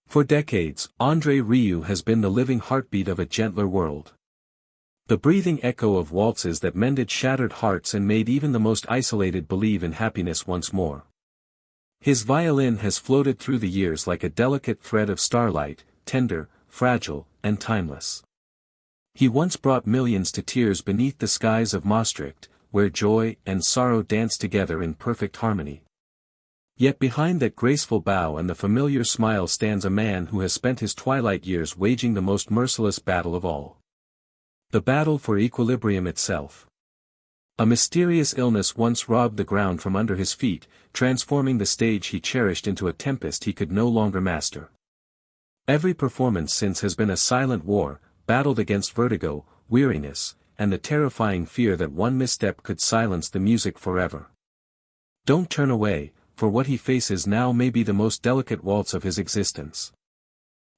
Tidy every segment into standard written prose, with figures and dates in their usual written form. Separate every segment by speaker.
Speaker 1: For decades, André Rieu has been the living heartbeat of a gentler world. The breathing echo of waltzes that mended shattered hearts and made even the most isolated believe in happiness once more. His violin has floated through the years like a delicate thread of starlight, tender, fragile, and timeless. He once brought millions to tears beneath the skies of Maastricht, where joy and sorrow danced together in perfect harmony. Yet behind that graceful bow and the familiar smile stands a man who has spent his twilight years waging the most merciless battle of all. The battle for equilibrium itself. A mysterious illness once robbed the ground from under his feet, transforming the stage he cherished into a tempest he could no longer master. Every performance since has been a silent war, battled against vertigo, weariness, and the terrifying fear that one misstep could silence the music forever. Don't turn away, for what he faces now may be the most delicate waltz of his existence.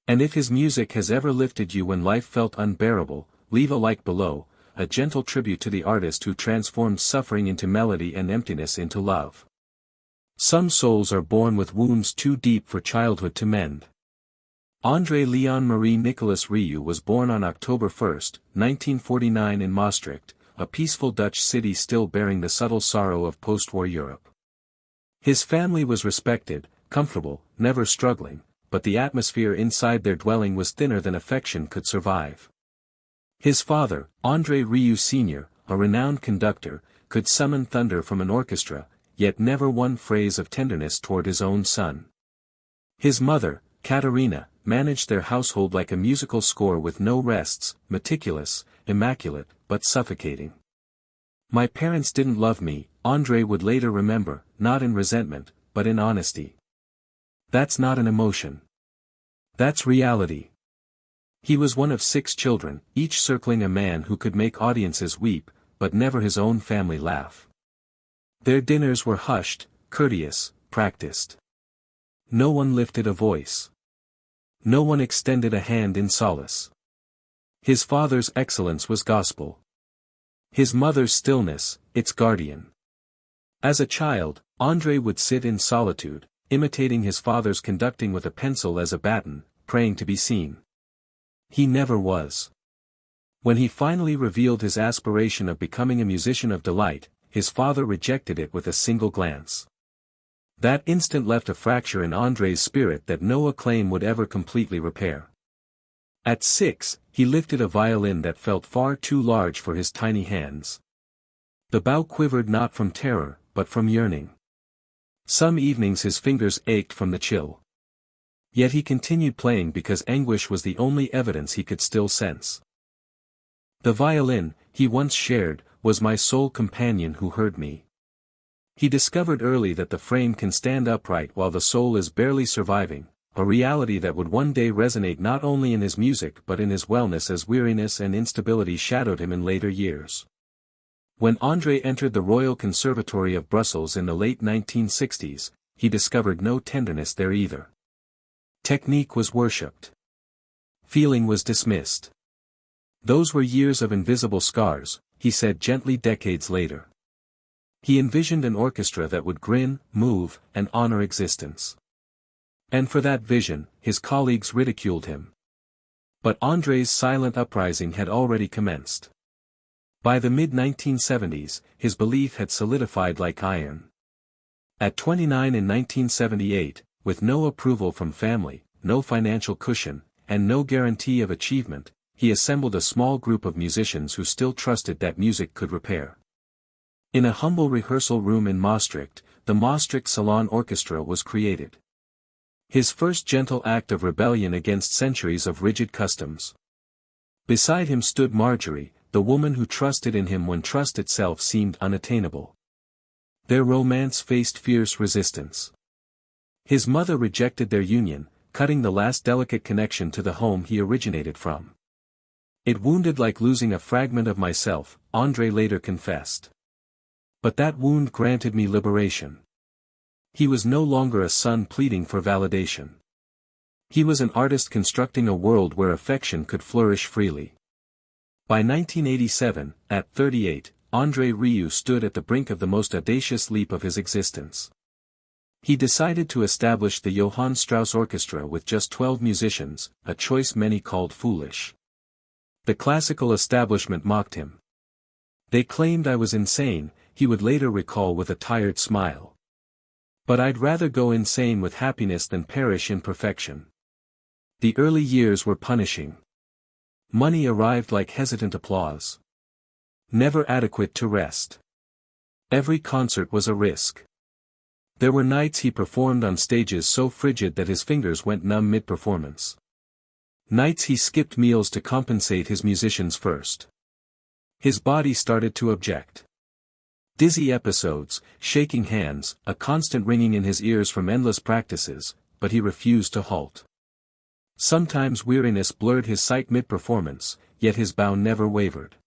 Speaker 1: And if his music has ever lifted you when life felt unbearable, leave a like below, a gentle tribute to the artist who transformed suffering into melody and emptiness into love. Some souls are born with wounds too deep for childhood to mend. André Leon Marie Nicolas Rieu was born on October 1, 1949 in Maastricht, a peaceful Dutch city still bearing the subtle sorrow of post-war Europe. His family was respected, comfortable, never struggling, but the atmosphere inside their dwelling was thinner than affection could survive. His father, André Rieu Sr., a renowned conductor, could summon thunder from an orchestra, yet never one phrase of tenderness toward his own son. His mother, Katerina, managed their household like a musical score with no rests, meticulous, immaculate, but suffocating. My parents didn't love me, André would later remember, not in resentment, but in honesty. That's not an emotion. That's reality. He was one of 6 children, each circling a man who could make audiences weep, but never his own family laugh. Their dinners were hushed, courteous, practiced. No one lifted a voice. No one extended a hand in solace. His father's excellence was gospel. His mother's stillness, its guardian. As a child, André would sit in solitude, imitating his father's conducting with a pencil as a baton, praying to be seen. He never was. When he finally revealed his aspiration of becoming a musician of delight, his father rejected it with a single glance. That instant left a fracture in André's spirit that no acclaim would ever completely repair. At 6, he lifted a violin that felt far too large for his tiny hands. The bow quivered not from terror, but from yearning. Some evenings his fingers ached from the chill. Yet he continued playing because anguish was the only evidence he could still sense. The violin, he once shared, was my sole companion who heard me. He discovered early that the frame can stand upright while the soul is barely surviving, a reality that would one day resonate not only in his music but in his wellness as weariness and instability shadowed him in later years. When André entered the Royal Conservatory of Brussels in the late 1960s, he discovered no tenderness there either. Technique was worshipped. Feeling was dismissed. Those were years of invisible scars, he said gently decades later. He envisioned an orchestra that would grin, move, and honor existence. And for that vision, his colleagues ridiculed him. But André's silent uprising had already commenced. By the mid-1970s, his belief had solidified like iron. At 29 in 1978, with no approval from family, no financial cushion, and no guarantee of achievement, he assembled a small group of musicians who still trusted that music could repair. In a humble rehearsal room in Maastricht, the Maastricht Salon Orchestra was created. His first gentle act of rebellion against centuries of rigid customs. Beside him stood Marjorie, the woman who trusted in him when trust itself seemed unattainable. Their romance faced fierce resistance. His mother rejected their union, cutting the last delicate connection to the home he originated from. It wounded like losing a fragment of myself, André later confessed. But that wound granted me liberation. He was no longer a son pleading for validation. He was an artist constructing a world where affection could flourish freely. By 1987, at 38, André Rieu stood at the brink of the most audacious leap of his existence. He decided to establish the Johann Strauss Orchestra with just 12 musicians, a choice many called foolish. The classical establishment mocked him. They claimed I was insane, he would later recall with a tired smile. But I'd rather go insane with happiness than perish in perfection. The early years were punishing. Money arrived like hesitant applause. Never adequate to rest. Every concert was a risk. There were nights he performed on stages so frigid that his fingers went numb mid-performance. Nights he skipped meals to compensate his musicians first. His body started to object. Dizzy episodes, shaking hands, a constant ringing in his ears from endless practices, but he refused to halt. Sometimes weariness blurred his sight mid-performance, yet his bow never wavered.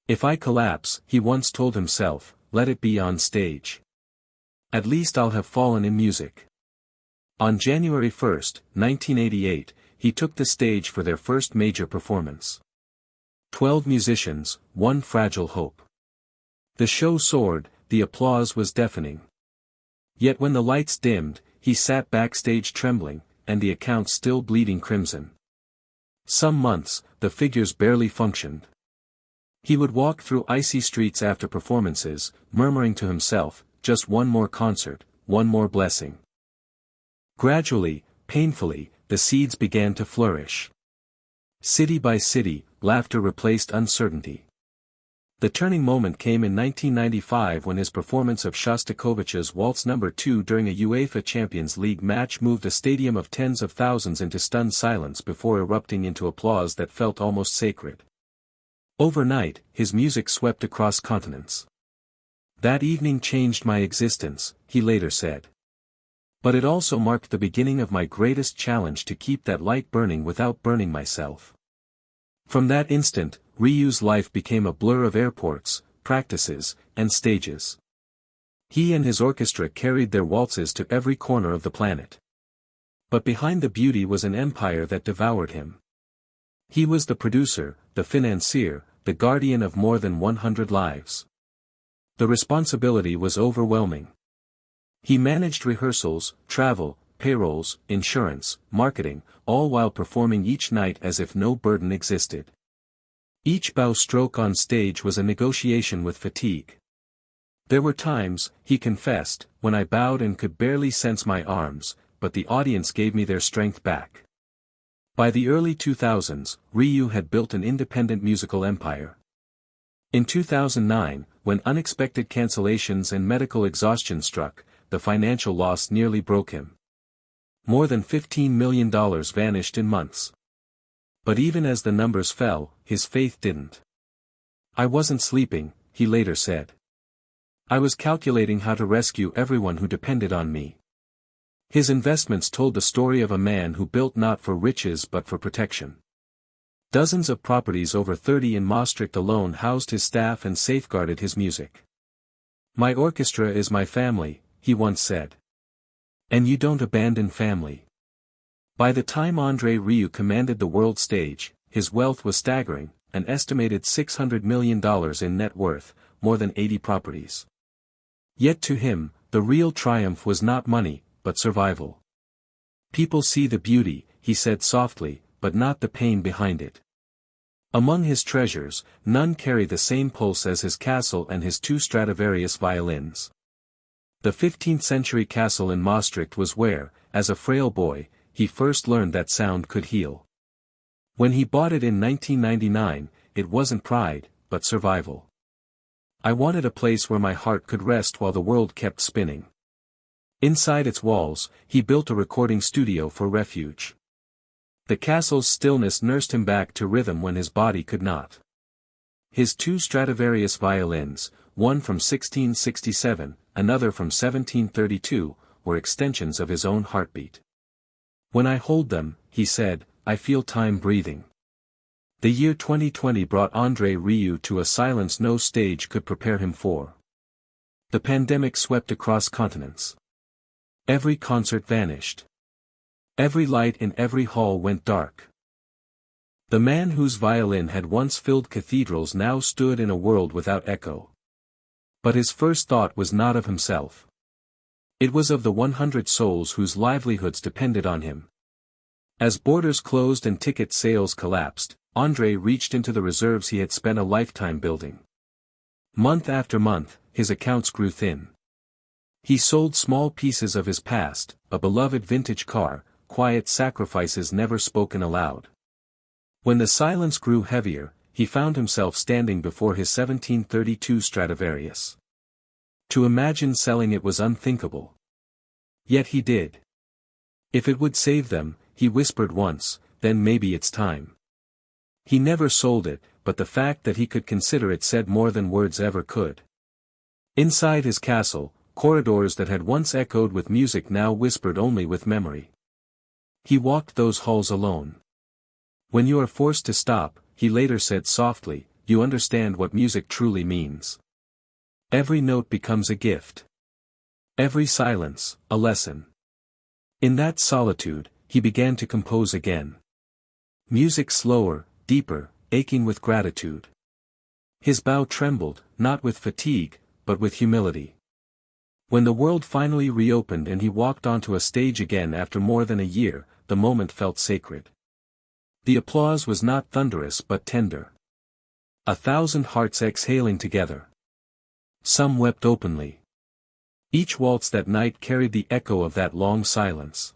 Speaker 1: If I collapse, he once told himself, let it be on stage. At least I'll have fallen in music. On January 1, 1988, he took the stage for their first major performance. 12 musicians, one fragile hope. The show soared, the applause was deafening. Yet when the lights dimmed, he sat backstage trembling, and the account still bleeding crimson. Some months, the figures barely functioned. He would walk through icy streets after performances, murmuring to himself, just one more concert, one more blessing. Gradually, painfully, the seeds began to flourish. City by city, laughter replaced uncertainty. The turning moment came in 1995 when his performance of Shostakovich's Waltz No. 2 during a UEFA Champions League match moved a stadium of tens of thousands into stunned silence before erupting into applause that felt almost sacred. Overnight, his music swept across continents. That evening changed my existence, he later said. But it also marked the beginning of my greatest challenge to keep that light burning without burning myself. From that instant, Rieu's life became a blur of airports, practices, and stages. He and his orchestra carried their waltzes to every corner of the planet. But behind the beauty was an empire that devoured him. He was the producer, the financier, the guardian of more than 100 lives. The responsibility was overwhelming. He managed rehearsals, travel, payrolls, insurance, marketing, all while performing each night as if no burden existed. Each bow stroke on stage was a negotiation with fatigue. There were times, he confessed, when I bowed and could barely sense my arms, but the audience gave me their strength back. By the early 2000s, Rieu had built an independent musical empire. In 2009, when unexpected cancellations and medical exhaustion struck, the financial loss nearly broke him. More than $15 million vanished in months. But even as the numbers fell, his faith didn't. I wasn't sleeping, he later said. I was calculating how to rescue everyone who depended on me. His investments told the story of a man who built not for riches but for protection. Dozens of properties over 30 in Maastricht alone housed his staff and safeguarded his music. My orchestra is my family, he once said. And you don't abandon family. By the time André Rieu commanded the world stage, his wealth was staggering, an estimated $600 million in net worth, more than 80 properties. Yet to him, the real triumph was not money, but survival. People see the beauty, he said softly, but not the pain behind it. Among his treasures, none carry the same pulse as his castle and his 2 Stradivarius violins. The 15th-century castle in Maastricht was where, as a frail boy, he first learned that sound could heal. When he bought it in 1999, it wasn't pride, but survival. I wanted a place where my heart could rest while the world kept spinning. Inside its walls, he built a recording studio for refuge. The castle's stillness nursed him back to rhythm when his body could not. His 2 Stradivarius violins, one from 1667, another from 1732, were extensions of his own heartbeat. When I hold them, he said, I feel time breathing. The year 2020 brought André Rieu to a silence no stage could prepare him for. The pandemic swept across continents. Every concert vanished. Every light in every hall went dark. The man whose violin had once filled cathedrals now stood in a world without echo. But his first thought was not of himself. It was of the 100 souls whose livelihoods depended on him. As borders closed and ticket sales collapsed, André reached into the reserves he had spent a lifetime building. Month after month, his accounts grew thin. He sold small pieces of his past, a beloved vintage car, quiet sacrifices never spoken aloud. When the silence grew heavier, he found himself standing before his 1732 Stradivarius. To imagine selling it was unthinkable. Yet he did. If it would save them, he whispered once, then maybe it's time. He never sold it, but the fact that he could consider it said more than words ever could. Inside his castle, corridors that had once echoed with music now whispered only with memory. He walked those halls alone. When you are forced to stop, he later said softly, you understand what music truly means. Every note becomes a gift. Every silence, a lesson. In that solitude, he began to compose again. Music slower, deeper, aching with gratitude. His bow trembled, not with fatigue, but with humility. When the world finally reopened and he walked onto a stage again after more than a year, the moment felt sacred. The applause was not thunderous but tender. 1,000 hearts exhaling together. Some wept openly. Each waltz that night carried the echo of that long silence.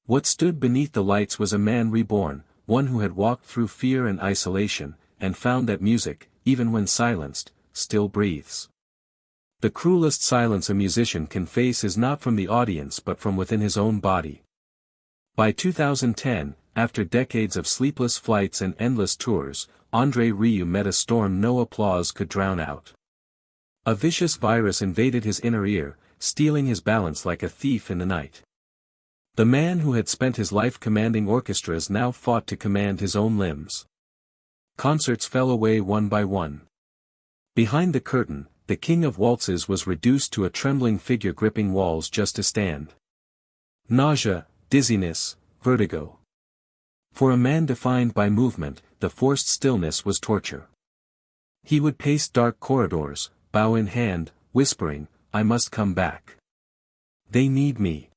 Speaker 1: What stood beneath the lights was a man reborn, one who had walked through fear and isolation, and found that music, even when silenced, still breathes. The cruelest silence a musician can face is not from the audience but from within his own body. By 2010, after decades of sleepless flights and endless tours, André Rieu met a storm no applause could drown out. A vicious virus invaded his inner ear, stealing his balance like a thief in the night. The man who had spent his life commanding orchestras now fought to command his own limbs. Concerts fell away one by one. Behind the curtain, the King of Waltzes was reduced to a trembling figure gripping walls just to stand. Nausea, dizziness, vertigo. For a man defined by movement, the forced stillness was torture. He would pace dark corridors, bow in hand, whispering, I must come back. They need me.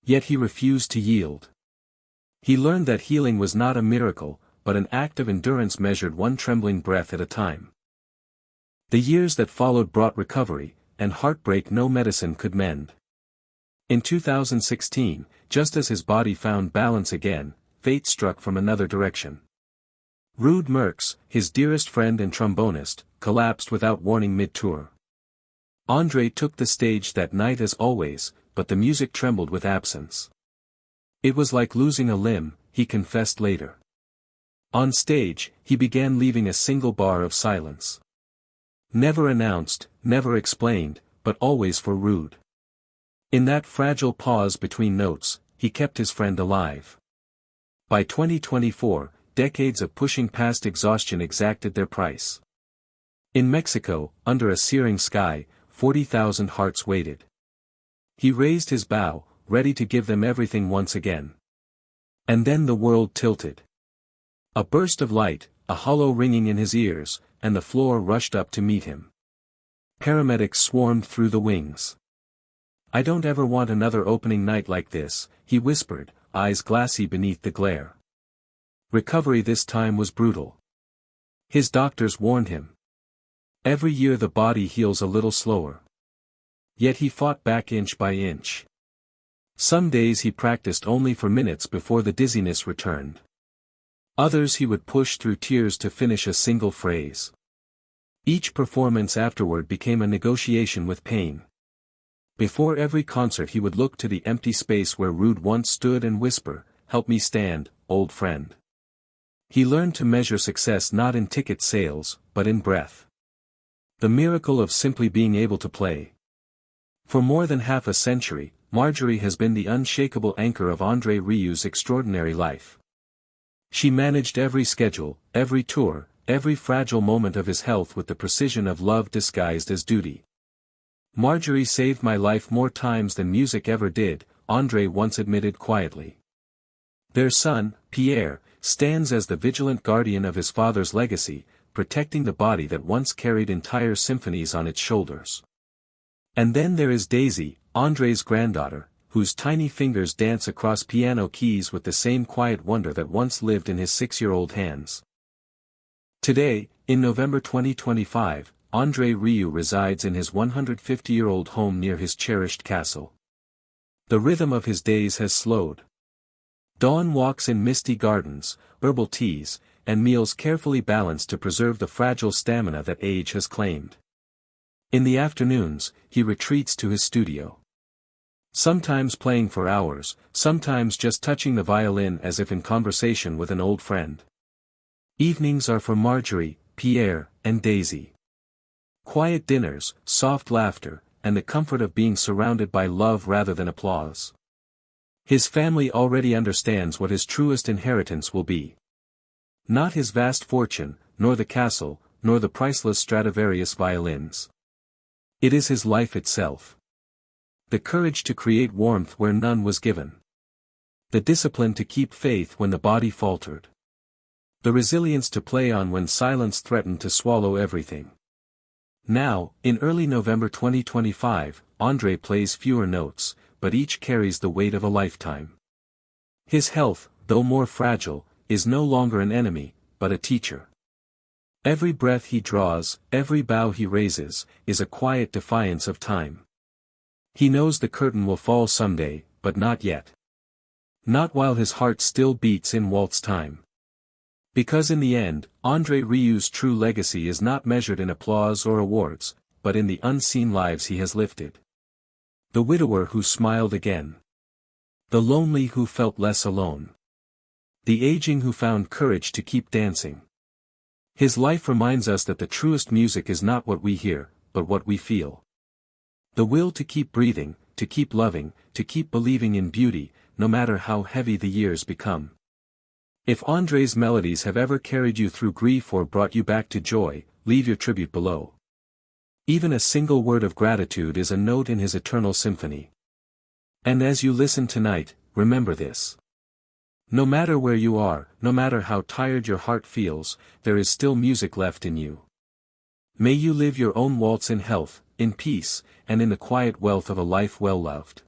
Speaker 1: Yet he refused to yield. He learned that healing was not a miracle, but an act of endurance measured one trembling breath at a time. The years that followed brought recovery, and heartbreak no medicine could mend. In 2016, just as his body found balance again, fate struck from another direction. Ruud Merckx, his dearest friend and trombonist, collapsed without warning mid-tour. André took the stage that night as always, but the music trembled with absence. It was like losing a limb, he confessed later. On stage, he began leaving a single bar of silence. Never announced, never explained, but always for Ruud. In that fragile pause between notes, he kept his friend alive. By 2024, decades of pushing past exhaustion exacted their price. In Mexico, under a searing sky, 40,000 hearts waited. He raised his bow, ready to give them everything once again. And then the world tilted. A burst of light, a hollow ringing in his ears, and the floor rushed up to meet him. Paramedics swarmed through the wings. I don't ever want another opening night like this, he whispered, eyes glassy beneath the glare. Recovery this time was brutal. His doctors warned him. Every year the body heals a little slower. Yet he fought back inch by inch. Some days he practiced only for minutes before the dizziness returned. Others he would push through tears to finish a single phrase. Each performance afterward became a negotiation with pain. Before every concert he would look to the empty space where Ruud once stood and whisper, "Help me stand, old friend." He learned to measure success not in ticket sales, but in breath. The miracle of simply being able to play. For more than half a century, Marjorie has been the unshakable anchor of André Rieu's extraordinary life. She managed every schedule, every tour, every fragile moment of his health with the precision of love disguised as duty. Marjorie saved my life more times than music ever did, André once admitted quietly. Their son, Pierre, stands as the vigilant guardian of his father's legacy, protecting the body that once carried entire symphonies on its shoulders. And then there is Daisy, André's granddaughter, whose tiny fingers dance across piano keys with the same quiet wonder that once lived in his 6-year-old hands. Today, in November 2025, André Rieu resides in his 150-year-old home near his cherished castle. The rhythm of his days has slowed. Dawn walks in misty gardens, herbal teas, and meals carefully balanced to preserve the fragile stamina that age has claimed. In the afternoons, he retreats to his studio. Sometimes playing for hours, sometimes just touching the violin as if in conversation with an old friend. Evenings are for Marjorie, Pierre, and Daisy. Quiet dinners, soft laughter, and the comfort of being surrounded by love rather than applause. His family already understands what his truest inheritance will be. Not his vast fortune, nor the castle, nor the priceless Stradivarius violins. It is his life itself. The courage to create warmth where none was given. The discipline to keep faith when the body faltered. The resilience to play on when silence threatened to swallow everything. Now, in early November 2025, André plays fewer notes, but each carries the weight of a lifetime. His health, though more fragile, is no longer an enemy, but a teacher. Every breath he draws, every bow he raises, is a quiet defiance of time. He knows the curtain will fall someday, but not yet. Not while his heart still beats in waltz time. Because in the end, André Rieu's true legacy is not measured in applause or awards, but in the unseen lives he has lifted. The widower who smiled again. The lonely who felt less alone. The aging who found courage to keep dancing. His life reminds us that the truest music is not what we hear, but what we feel. The will to keep breathing, to keep loving, to keep believing in beauty, no matter how heavy the years become. If André's melodies have ever carried you through grief or brought you back to joy, leave your tribute below. Even a single word of gratitude is a note in his eternal symphony. And as you listen tonight, remember this. No matter where you are, no matter how tired your heart feels, there is still music left in you. May you live your own waltz in health, in peace, and in the quiet wealth of a life well loved.